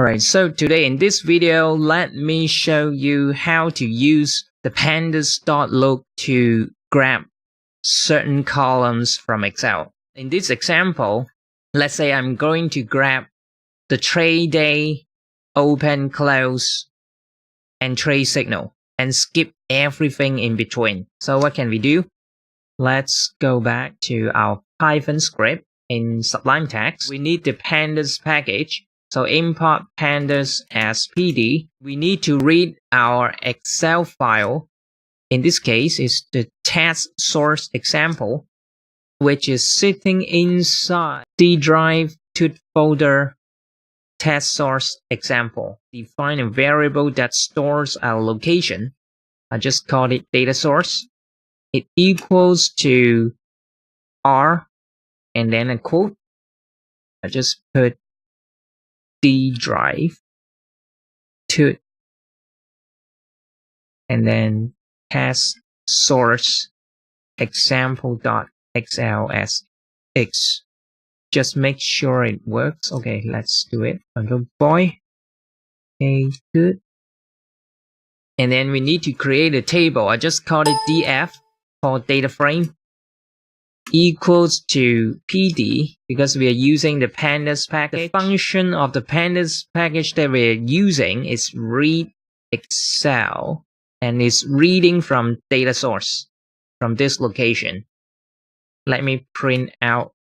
Alright, so today in this video, let me show you how to use the pandas.loc to grab certain columns from Excel. In this example, let's say I'm going to grab the trade day, open, close, and trade signal, and skip everything in between. So what can we do? Let's go back to our Python script in Sublime Text. We need the pandas package. So import pandas as PD. We need to read our Excel file. In this case, it's the test source example, which is sitting inside D drive to folder test source example. Define a variable that stores our location. I just called it data source. It equals to R and then a quote. I just put D drive to and then test source example.xlsx. Just make sure it works. Okay, let's do it. Control boy. Okay, good. And then we need to create a table. I just called it df for data frame equals to PD because we are using the pandas package. The function of the pandas package that we're using is read Excel, and it's reading from data source from this location. Let me print out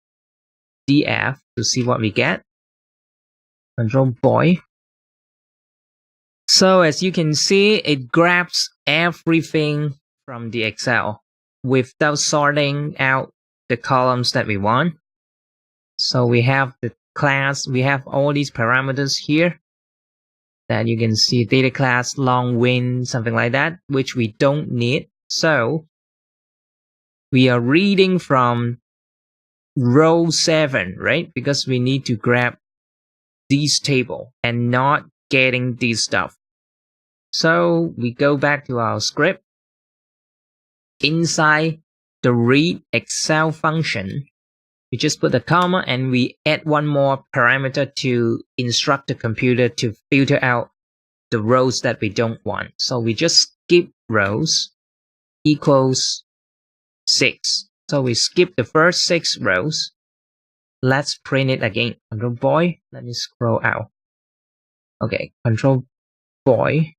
df to see what we get. Control boy. So as you can see, it grabs everything from the Excel without sorting out the columns that we want. So we have the class, we have all these parameters here that you can see, data class, long win, something like that, which we don't need. So we are reading from row 7, right? Because we need to grab this table and not getting this stuff. So we go back to our script. Inside the read Excel function, we just put a comma and we add one more parameter to instruct the computer to filter out the rows that we don't want. So we just skip rows equals 6. So we skip the first 6 rows. Let's print it again. Control boy. Let me scroll out. Okay, control boy.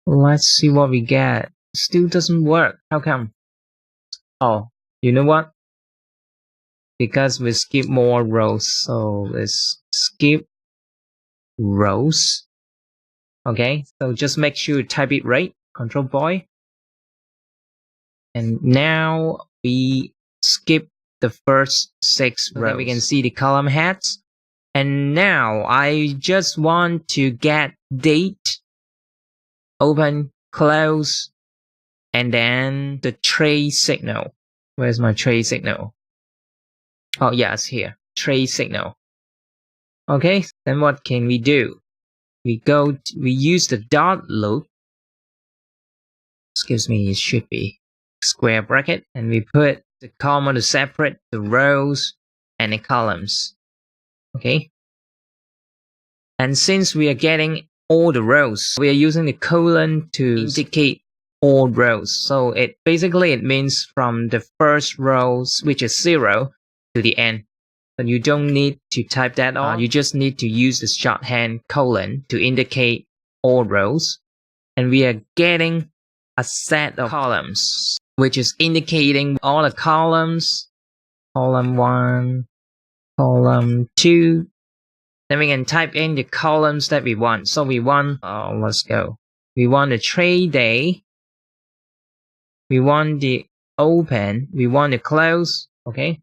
Let's see what we get. Still doesn't work. How come? Oh, you know what? Because we skip more rows. So let's skip rows. Okay, so just make sure you type it right. Control boy. And now we skip the first 6 rows. We can see the column heads. And now I just want to get date, open, close, and then the trade signal. Where's my trade signal? Oh, yeah, it's here. Trade signal. Okay, then what can we do? We use the .loc. Excuse me, it should be square bracket, and we put the comma to separate the rows and the columns. Okay. And since we are getting all the rows, we are using the colon to indicate all rows. So it means from the first rows, which is 0, to the end. But you don't need to type that on. You just need to use the shorthand colon to indicate all rows. And we are getting a set of columns, which is indicating all the columns. Column 1, column 2. Then we can type in the columns that we want. So we want, let's go. We want the trade day. We want the open. We want the close. Okay.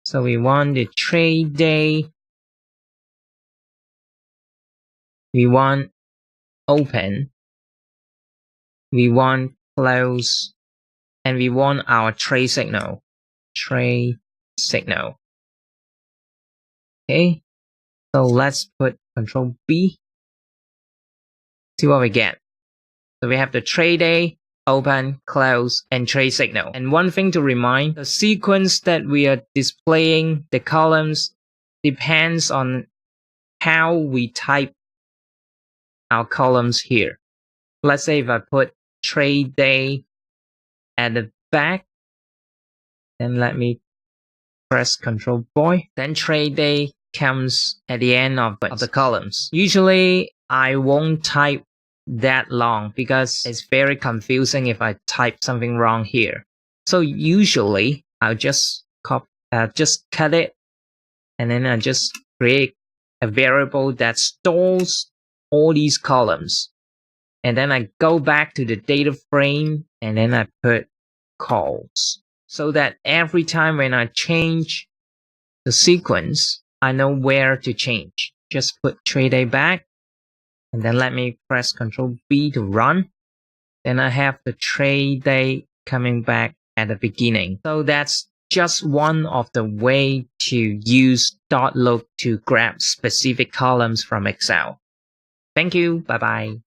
So we want the trade day. We want open. We want close. And we want our trade signal. Trade signal. Okay. So let's put Control B. See what we get. So we have the trade day, open, close, and trade signal. And one thing to remind, the sequence that we are displaying the columns depends on how we type our columns here. Let's say if I put trade day at the back, then let me press Control Boy. Then trade day comes at the end of the columns. Usually I won't type that long because it's very confusing if I type something wrong here. So usually I'll just cut it, and then I just create a variable that stores all these columns. And then I go back to the data frame, and then I put calls, so that every time when I change the sequence, I know where to change. Just put trade day back, and then let me press Ctrl B to run. Then I have the trade day coming back at the beginning. So that's just one of the way to use .loc to grab specific columns from Excel. Thank you. Bye bye.